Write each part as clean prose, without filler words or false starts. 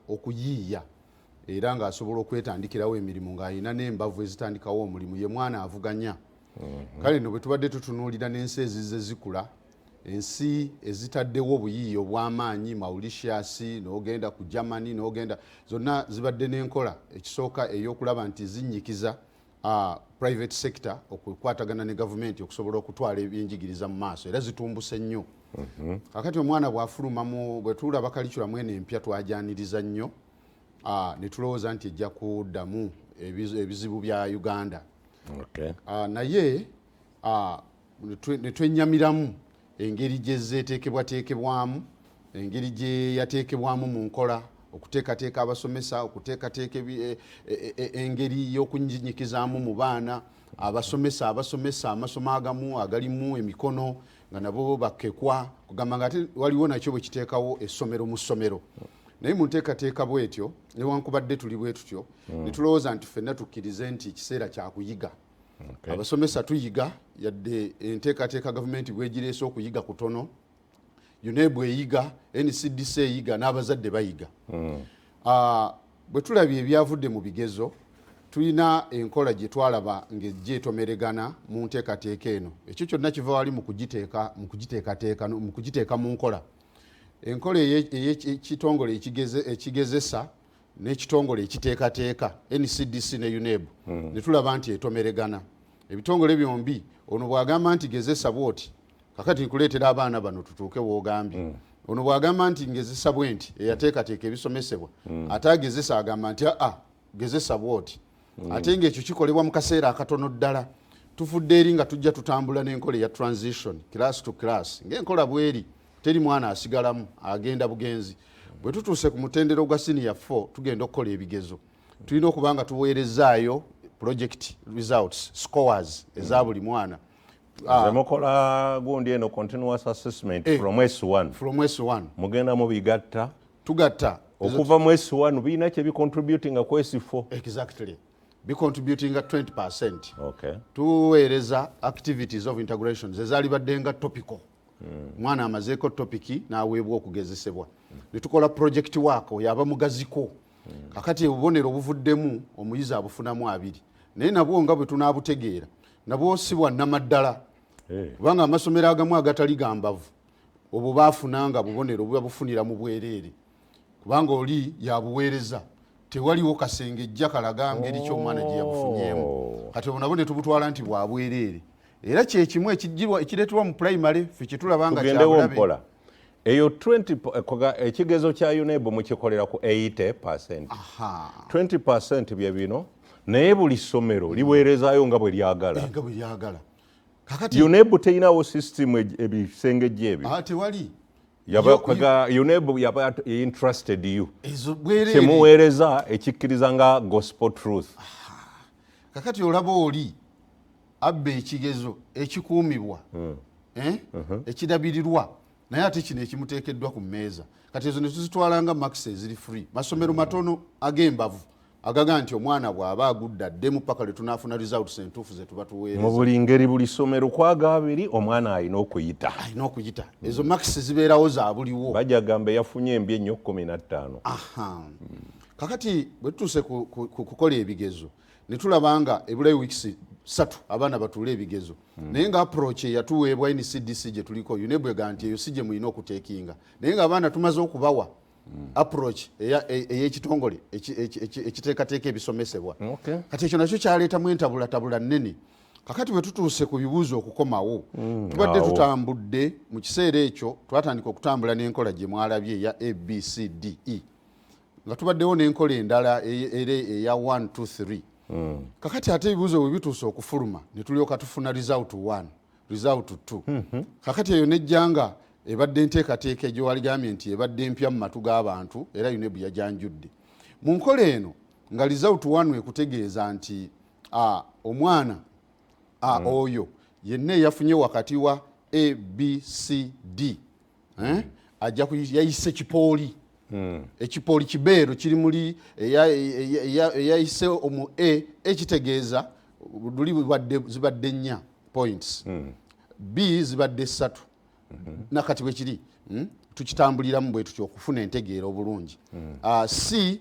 okuyiiya era ng'asobola okwetandikirawo emirimu ng'alina n'embavu ezitandikawo omulimu ye mwana avuganya. Kale nno bwe tubadde tutunuulira n'ensi ezizze zikula, ensi ezitaddewo obuyiiya obw'amaanyi, Mauritius, n'ogenda ku Germany, n'ogenda zonna zibadde n'enkola ekisooka ey'okulaba nti zinyikiza private sector okukwatagana ne gavumenti okusobola okutwala ebyenjigiriza mu maaso era zitumbuse nnyo. Kakati omwana bw'afuluma bwe tulaba kalikulamu eno empya twajaniriza nnyo ne tulowooza nti ejja kuddamu ebizibu bya Uganda. Naye ne twenyamiramu engeri gye zeeteekebwateekebwamu, engeri gye yateekebwamu mu nkola, okuteekateeka abasomesa, okuteekateeka engeri y'okunyikizaamu mu baana, abasomesa amasomo agamu agalimu emikono nga nabo bakekwa, kugamba nga ate waliwo nakyo bwe kiteekawo essomero mu ssomero. Naye mu nteekateeka bwetyo newankubadde tuli bwe tutyo ne tulowooza nti ffenna tukkirize nti ekiseera kya kuyiga. Abasomesa tuyiga, yadde enteekateeka gavumenti bwegireese okuyiga kutono, UNEB eyiga, NCDC eyiga, n'abazadde bayiga. Bwe tulabye ebyavudde mu bigezo, tulina enkola gye twalaba ng'ejja etomeregana mu nteekateeka eno. Ekyo kyonna kiva wali mu kugiteeka mu nkola. Enkola ey'ekitongole ekigezesa n'ekitongole ekiteekateeka NCDC ne UNEB ne tulaba nti etomeregana. Ebitongole byombi ono bw'agamba nti gezesa bwoti, kakati nkuleetera abaana bano tutuuke w'ogambye. Ono bw'agamba nti ngezesa bwenti eyateekateeka ebisomesebwa, ate agezesa agamba nti gezesa bwoti. Ate ng'ekyo kikolebwa mu kaseera akatono ddala. Tufudde eri nga tujja tutambula n'enkola eya transition, class to class. Ng'enkola bweri, teri mwana asigalamu, agenda bugenzi. Bwe tutuuse ku mutendero gwa senior 4 tugenda okukola ebigezo. Tulina okuba nga tuweerezaayo project results, scores eza buli mwana. Mukola gundi eno continuous assessment from S1. From S1. Mugenda mubigatta. Tugatta. Okuva mu S1 birina kye bi-contributing ku S4. Exactly. Be-contributing at 20%. Okay. Tuweereza activities of integration ezaali baddenga topical. Mwana amazeeko topiki n'aweebwa okugezesebwa. Ne tukola project work yaba mugaziko. Kakati obubonero obuvuddemu omuyizi abufunamu 2. Naye nabwo nga bwe tunaabutegeera nabwo si bwa nnamaddala. Kubanga amasomero agamu agatali gambavu obwo baafunanga bubonero buba bufunira mu bwereere. Kubanga oli yabuweereza tewaliwo kasengejja kalaga ngeri ky'omwana gye yabufunyemu. Kati obwo nabwo ne tubutwala nti bwa bwereere. Era kyekimu ekireetebwa mu primary ffe kyetulabanga kyabulabe. Eyo 20 ekigezo kya UNEB mukikolera ku 80%. 20% bye bino naye buli ssomero liweerezaayo nga bwe lyagala. UNEB teyinawo system ebisengejja ebyo. Tewali. UNEB yaba interested you. Kyemuweereza ekikkiriza nga gospel truth. Kakati olaba oli abba ekigezo ekikuumibwa ekidabirirwa naye ate kino ekimuteekeddwa ku mmeeza. Kati ezo ne tuzitwalanga max eziri free. Masomero matono ag'embavu agaga nti omwana bw'aba agudde addemu paka lwe tunaafuna results entuufu ze tuba tuweereza. Mu buli ngeri buli ssomero kwaga abiri omwana alina okuyita. Ezo max zibeerawo za buliwo. Bajja gamba yafunye embi ennyo 15. Kakati bwe tutuuse kukola ebigezo ne tulabanga ebulayo weeks 3 abaana batuule ebigezo. Naye nga approach eyatuweebwa NCDC gye tuliko UNEB egaa nti eyo si gye mulina okuteekinga. Naye nga abaana tumaze okubawa approach ey'ekitongole ekiteekateeka ebisomesebwa. Kati ekyo nakyo kyaleetamu entabulatabula nnene. Kakati bwe tutuuse ku bibuuzo okukomawo tubadde tutambudde mu kiseera ekyo twatandika okutambula n'enkola gye mwalabye eya ABCDE nga tubaddewo n'enkola endala eya 1 2 3. Kakati ate ebibuuzo bwe bituuse okufuluma ne tulyoka tufuna result 1 result 2. Kakati eyo nejjanga ebadde nteekateeka egyo waligambye nti ebadde mpya mu matu g'abantu era UNEB yajanjudde. Mu nkola eno nga result 1 ekutegeeza nti omwana oyo yenna eyafunye wakati wa ABCD ajja yayise kipooli. Ekipooli kibeero kiri muli eyayise omu ekitegeeza luli zibadde 4 points. B zibadde 3. Nakati bwe kiri tukitambuliramu bwe tutyo okufuna entegeera obulungi. C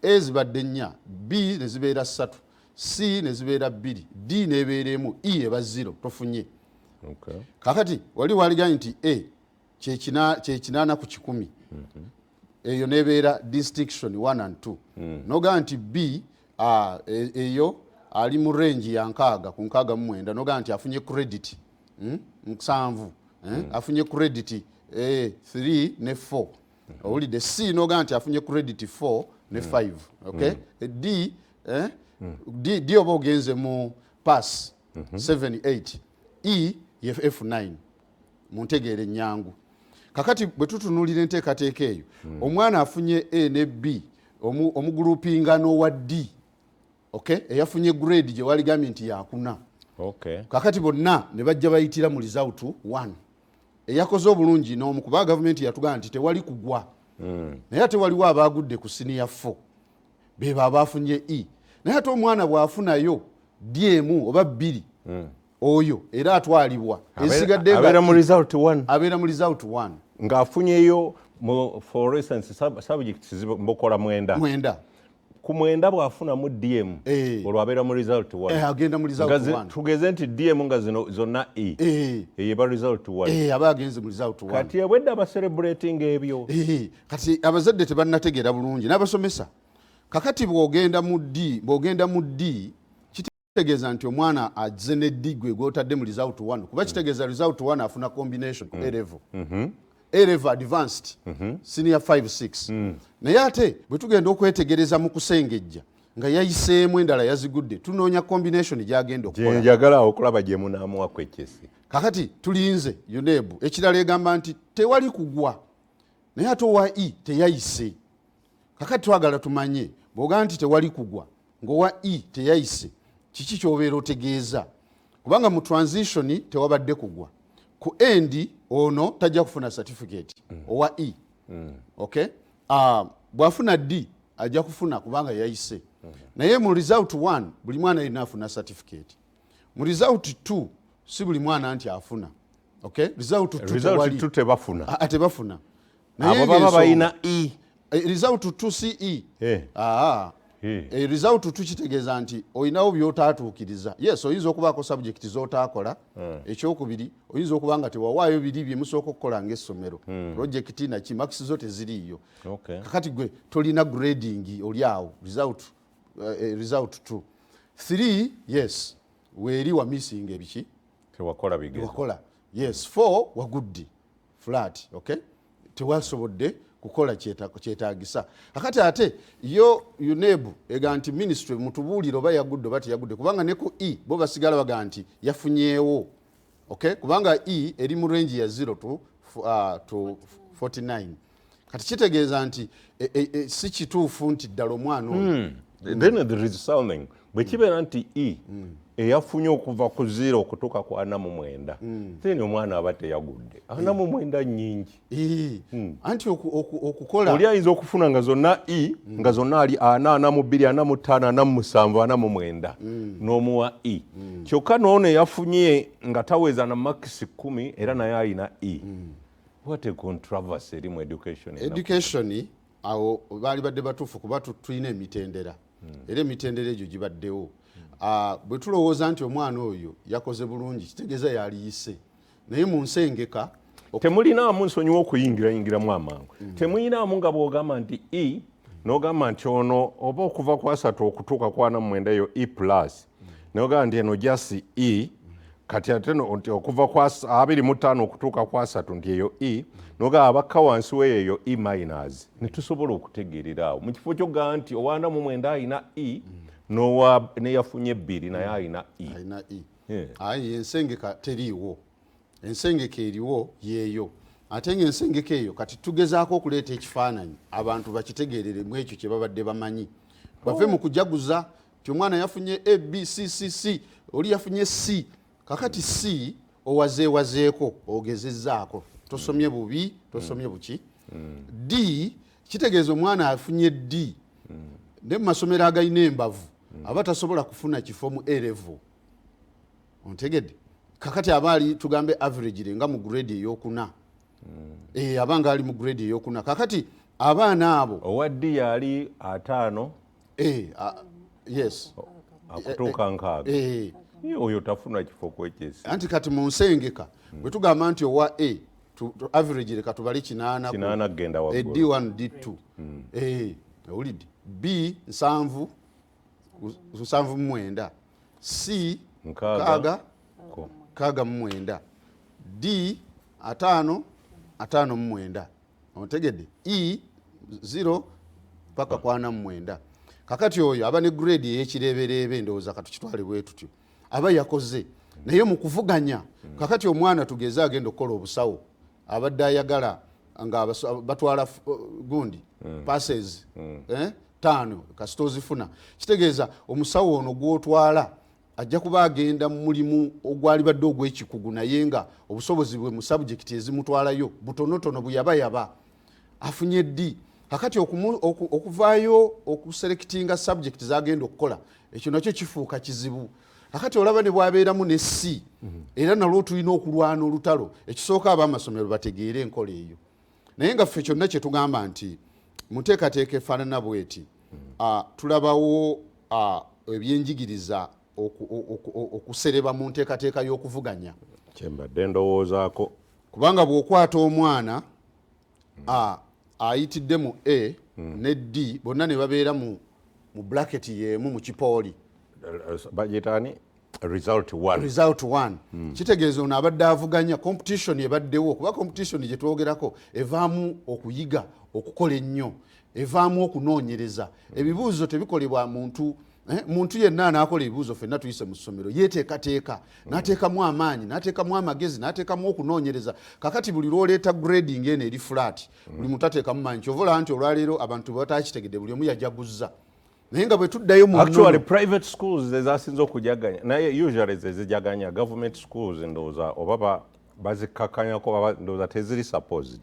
ezibadde 4, B ne zibeera 3, C ne zibeera 2, D nebeera 1, E eba 0 tofunye. Kakati wali waliganye nti A kyekinaana ku 100 eyo nebeera distinction 1 and 2 noga nti B eyo ali mu range ya 6 ku 6 noga nti afunye credit 7 afunye credit 3 ne 4 owulidde. C noga nti afunye credit 4 ne 5 okay. D oba ogenze mu pass 7 8 E ye F9 muntegeere nnyangu. Kakati bwe tutunuulira enteekateeka eyo omwana afunye A ne B omugroupinga n'owa D okay eyafunye grade gye waligambye nti yakuna okay. Kakati bonna ne bajja bayitira mu result 1 eyakoze obulungi n'omu kuba gavumenti yatugamba nti tewali kugwa naye ate waliwo abaagudde ku senior 4 beba abaafunye E naye ate omwana bw'afunayo D1 oba 2 oyo era atwalibwa esigadde abeera mu result 1 abeera mu result 1 ng'afunyeyo for instance subject mbokola 9 ku 9 bw'afunamu DM olwo abeera mu result 1 agenda mu result 1 tugeze nti DM nga zonna eyeba result 1 aba agenze mu result 1 kati ebwedde aba celebrating ebyo kati abazadde tebannategeera bulungi n'abasomesa. Kakati bw'ogenda mu D kitegeeza nti omwana azze ne D gwe gw'otadde mu result 1 kuba kitegeeza result 1 afuna combination ku A level A level advanced senior 5 6 naye ate bwe tugenda okwetegereza mu kusengejja nga yayiseemu endala yazigudde tunoonya combination gyagenda okukola njagala okulaba gye munaamuwa kwekesi. Kakati tulinze UNEB ekirala egamba nti tewali kugwa naye ate owa E teyayise. Kakati twagala tumanye bw'ogamba nti tewali kugwa ng'owa E teyayise kiki ky'obeera otegeeza kubanga mu transition tewabadde kugwa ku end ono tajja kufuna certificate owa E okay. Bw'afuna D ajja kufuna kubanga yayise naye mu result 1 buli mwana alina afuna certificate. Mu result 2 si buli mwana nti afuna okay. Result 2 tebafuna abo baba balina E result 2 CE result 2 kitegeeza nti olinawo by'otaatuukiriza. Yes oyinza okubaako subject z'otaakola ekyokubiri oyinza okuba nga tewawaayo biri bye musooka okukola ng'essomero project naki marks zo teziriiyo kakati gwe tolina grading oli awo result 2 3 yes weeri wa missing ebiki tewakola yes 4 wagudde flat okay tewasobodde kukola kyetaagisa. Akati ate yo UNEB ega nti ministry mutubuulire oba yagudde oba teyagudde kubanga ne ku E bo basigala baga nti yafunyeewo okay kubanga E eri mu range ya 0 to 49 kati kitegeeza nti si kituufu nti ddala omwana oyo then there is something bwe kibeera nti E eyafunye okuva ku 0 okutuuka ku 49 then omwana aba teyagudde 49 nnyingi anti okukola oli ayinza okufuna nga zonna E nga zonna ali 42 45 47 n'omuwa E kyokka n'ono eyafunye nga taweza na makisi 10 era naye alina E. What a controversy eri mu education awo baali badde batuufu kuba tulina emitendera era emitendera egyo gibaddewo. Bwe tulowooza nti omwana oyo yakoze bulungi kitegeeza yaliyise naye mu nsengeka temulinaamu nsonyiwa okuyingirayingiramu amangu temuyinaamu nga bw'ogamba nti E n'ogamba nti ono oba okuva ku 3 okutuuka ku 49 eyo E plus n'ogamba nti eno jasi E kati ate nti okuva ku 25 okutuuka ku 3 nti eyo E n'ogamba abakka wansi w'eyo E minors netusobola okutegeerera awo mu kifo ky'ogamba nti owa 49 alina E neyafunye 2 naye alina E. Ayi ensengeka teriiwo ensengeka eriwo yeeyo ate ng'ensengeka eyo kati tugezaako okuleeta ekifaananyi abantu bakitegeerere mu ekyo kye babadde bamanyi bave mu kujaguza ti omwana yafunye ABCCC oli yafunye C kakati C owazeewazeeko ogezezzaako tosomye bubi tosomye buki D kitegeeza omwana afunye D ne mu masomero agalina embavu aba tasobola kufuna kifo mu A level ontegedde kakati abaali tugambe average nga mu grade ey'okuna abanga ali mu grade eyokuna. Kakati abaana abo owa D yali 5 yes akutuuka 6 oyo tafuna kifo kwekyesi. Anti kati mu nsengeka bwe tugamba nti owa A average leka tubali 8 genda waggulu D1 D2 owulidde B 7 9 C 6 D 5 9 otegedde E 0 paka 49. Kakati oyo aba ne grade ey'ekireebereebe ndowooza katukitwale bwe tutyo aba yakoze naye mu kuvuganya. Kakati omwana tugeze agenda okukola obusawo abadde ayagala nga batwala gundi passes 5 kasito ozifuna, kitegeeza omusawo ono gwotwala ajja kuba agenda mu mulimu ogwali badde ogw'ekikugu naye nga obusobozi bwe mu subject ezimutwalayo butonotono buyaba afunye D. Kakati okuvaayo okuselectinga subject zagenda okukola ekyo nakyo kifuuka kizibu. Kakati olaba ne bwabeeramu ne C era nalwo tulina okulwana olutalo. Ekisooka ab'amasomero bategeere enkola eyo, naye nga ffe kyonna kye tugamba nti muteekateeka efaanana bweti tulabawo ebyenjigiriza okusereba mu nteekateeka y'okuvuganya kyembadde ndowoozaako, kubanga bw'okwata omwana ayitidde mu A ne D bonna ne babeera mu bracket y'emu mu kipooli bagiyitaani result 1 kitegeeza ono abadde avuganya competition ebaddewo, kuba competition gye twogerako evaamu okuyiga okukola ennyo, evaamu okunoonyereza. Ebibuuzo tebikolebwa muntu yenna anaakola ebibuuzo ffenna tuyise mu ssomero yeeteekateeka n'ateekamu amaanyi n'ateekamu amagezi n'ateekamu okunoonyereza. Kakati buli lwoleeta grading eno eri flat buli muntu ateekamu maanyi. Kyovola nti olwaleero abantu batakitegedde buli omu yajaguzza, naye nga bwe tuddayo mu actually private schools ezasinze okujaganya naye usually zezijaganya government schools ndowooza oba bazikakanyako ndowooza teziri supposed,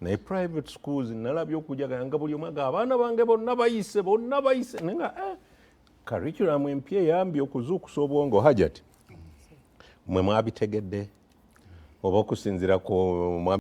naye private schools nalabye okujaganya nga buli omu aga abaana bange bonna bayise naye nga curriculum empya eyambye okuzuukusa obwongo. Hajati mwe mwabitegedde oba okusinziira ku